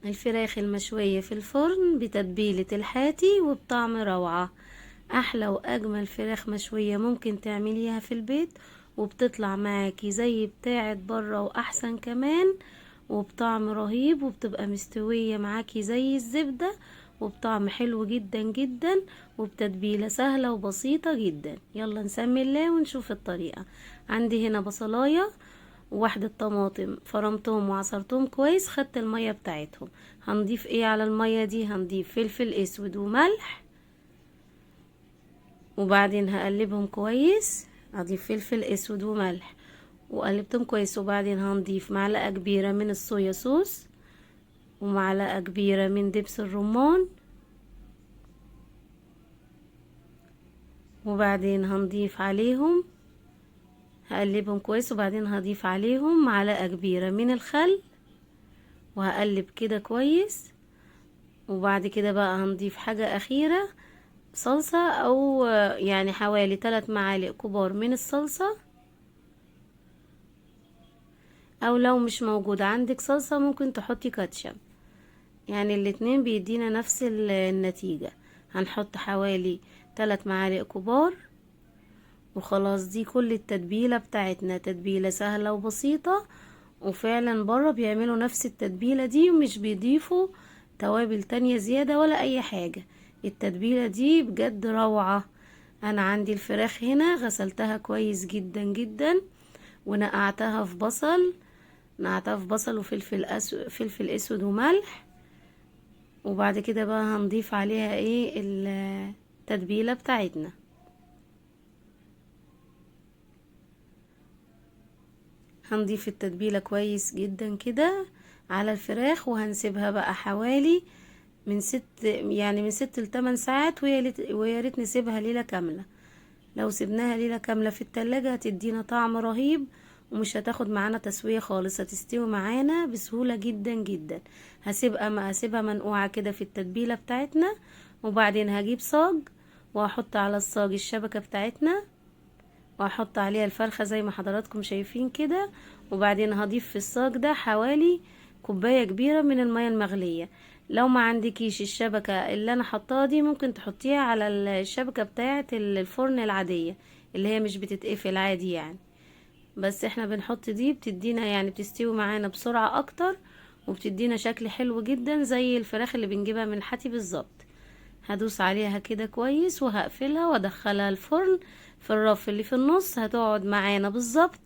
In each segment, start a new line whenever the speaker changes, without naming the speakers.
الفراخ المشوية في الفرن بتتبيلة الحاتي وبطعم روعة. احلى واجمل فراخ مشوية ممكن تعمليها في البيت، وبتطلع معاكي زي بتاعة بره واحسن كمان، وبطعم رهيب، وبتبقى مستوية معاكي زي الزبدة، وبطعم حلو جدا جدا، وبتتبيلة سهلة وبسيطة جدا. يلا نسمي الله ونشوف الطريقة. عندي هنا بصلاية وواحدة طماطم فرمتهم وعصرتهم كويس، خدت المية بتاعتهم. هنضيف ايه على المية دي؟ هنضيف فلفل اسود وملح، وبعدين هقلبهم كويس. هضيف فلفل اسود وملح وقلبتهم كويس، وبعدين هنضيف معلقة كبيرة من الصويا صوص، ومعلقة كبيرة من دبس الرمان، وبعدين هنضيف عليهم، هقلبهم كويس، وبعدين هضيف عليهم معلقة كبيرة من الخل، وهقلب كده كويس. وبعد كده بقى هنضيف حاجة أخيرة، صلصة، أو يعني حوالي 3 معالق كبار من الصلصة، أو لو مش موجود عندك صلصة ممكن تحطي كاتشب، يعني الاتنين بيدينا نفس النتيجة. هنحط حوالي 3 معالق كبار، وخلاص. دي كل التتبيلة بتاعتنا، تتبيلة سهلة وبسيطة، وفعلا بره بيعملوا نفس التتبيلة دي ومش بيضيفوا توابل تانية زيادة ولا اي حاجة. التتبيلة دي بجد روعة. انا عندي الفراخ هنا غسلتها كويس جدا جدا، ونقعتها في بصل، نقعتها في بصل وفلفل فلفل اسود وملح. وبعد كده بقى هنضيف عليها ايه التتبيلة بتاعتنا. هنضيف التتبيلة كويس جدا كده على الفراخ، وهنسيبها بقى حوالي من 6 ل 8 ساعات، ويا ريت نسيبها ليلة كاملة. لو سيبناها ليلة كاملة في التلاجة هتدينا طعم رهيب، ومش هتاخد معانا تسوية خالص، هتستوي معانا بسهولة جدا جدا. هسيبها منقوعة كده في التتبيلة بتاعتنا، وبعدين هجيب صاج، وهحط على الصاج الشبكة بتاعتنا، وهحط عليها الفرخة زي ما حضراتكم شايفين كده. وبعدين هضيف في الصاج ده حوالي كوباية كبيرة من المية المغلية. لو ما عندكيش الشبكة اللي انا حطاها دي، ممكن تحطيها على الشبكة بتاعة الفرن العادية اللي هي مش بتتقفل عادي يعني. بس احنا بنحط دي، بتدينا يعني بتستوي معانا بسرعة اكتر، وبتدينا شكل حلو جدا زي الفراخ اللي بنجيبها من الحاتي بالظبط. هدوس عليها كده كويس، وهقفلها وادخلها الفرن في الرف اللي في النص. هتقعد معانا بالظبط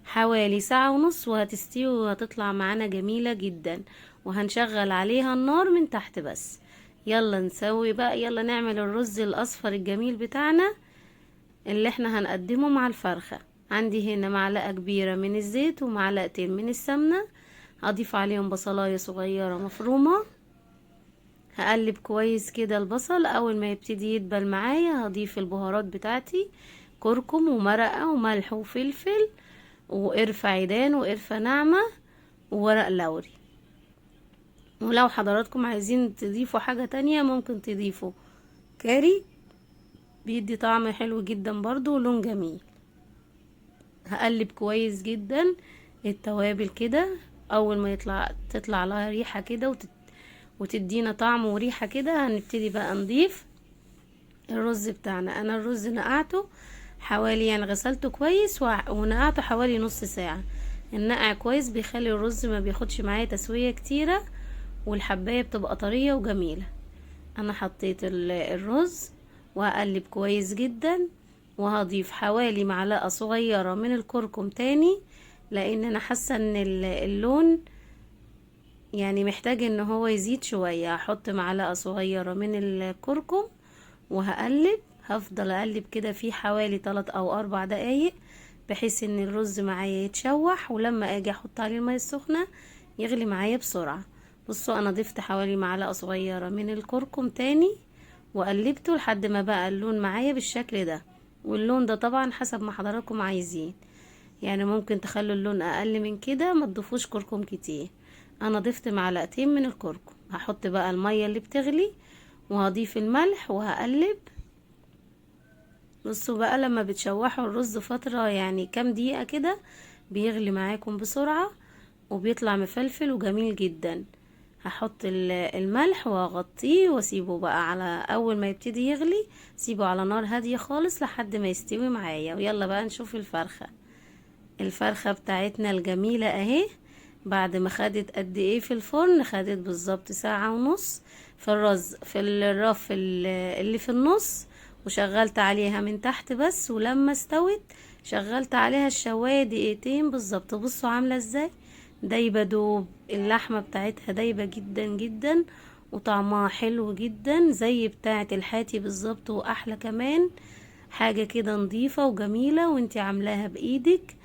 حوالي ساعة ونص، وهتستوي وهتطلع معانا جميلة جدا. وهنشغل عليها النار من تحت بس. يلا نسوي بقى، يلا نعمل الرز الاصفر الجميل بتاعنا اللي احنا هنقدمه مع الفرخة. عندي هنا معلقة كبيرة من الزيت ومعلقتين من السمنة، هضيف عليهم بصلاية صغيرة مفرومة. هقلب كويس كده البصل. اول ما يبتدي يدبل معايا هضيف البهارات بتاعتي، كركم ومرقة وملح وفلفل وقرفة عيدان وقرفة ناعمة وورق لوري. ولو حضراتكم عايزين تضيفوا حاجة تانية ممكن تضيفوا كاري، بيدي طعم حلو جدا برضو ولون جميل. هقلب كويس جدا التوابل كده. اول ما تطلع لها ريحة كده وتدينا طعم وريحة كده، هنبتدي بقى نضيف الرز بتاعنا. انا الرز نقعته حوالي، يعني غسلته كويس ونقعته حوالي نص ساعة. النقع كويس بيخلي الرز ما بياخدش معايا تسوية كتيرة، والحباية بتبقى طرية وجميلة. انا حطيت الرز وهقلب كويس جدا، وهضيف حوالي معلقة صغيرة من الكركم تاني، لان انا حاسة ان اللون يعني محتاج ان هو يزيد شوية. هحط معلقة صغيرة من الكركم وهقلب. هفضل اقلب كده في حوالي 3 أو 4 دقايق، بحيث ان الرز معايا يتشوح، ولما اجي احط عليه المية السخنة يغلي معايا بسرعة. بصوا انا ضفت حوالي معلقة صغيرة من الكركم تاني، وقلبته لحد ما بقى اللون معايا بالشكل ده. واللون ده طبعا حسب ما حضراتكم عايزين، يعني ممكن تخلوا اللون اقل من كده، ما تضيفوش كركم كتير. انا ضفت معلقتين من الكركم. هحط بقى المية اللي بتغلي، وهضيف الملح وهقلب. بصوا بقى لما بتشوحوا الرز فترة يعني كام دقيقة كده، بيغلي معاكم بسرعة وبيطلع مفلفل وجميل جدا. هحط الملح واغطيه واسيبه بقى على اول ما يبتدي يغلي، سيبه على نار هادية خالص لحد ما يستوي معايا. ويلا بقى نشوف الفرخة بتاعتنا الجميلة اهي. بعد ما خدت قد ايه في الفرن، خدت بالظبط ساعة ونص في الرف اللي في النص، وشغلت عليها من تحت بس. ولما استوت شغلت عليها الشواية دقيقتين بالظبط. بصوا عاملة ازاي، دايبة دوب، اللحمة بتاعتها دايبة جدا جدا، وطعمها حلو جدا زي بتاعة الحاتي بالظبط، واحلى كمان. حاجة كده نظيفة وجميلة، وانتي عاملاها بايدك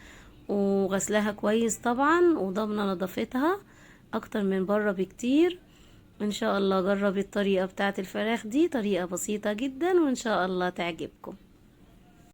وغسلها كويس طبعا، وضامنة نظافتها اكتر من بره بكتير. ان شاء الله جربي الطريقة بتاعة الفراخ دي، طريقة بسيطة جدا وان شاء الله تعجبكم.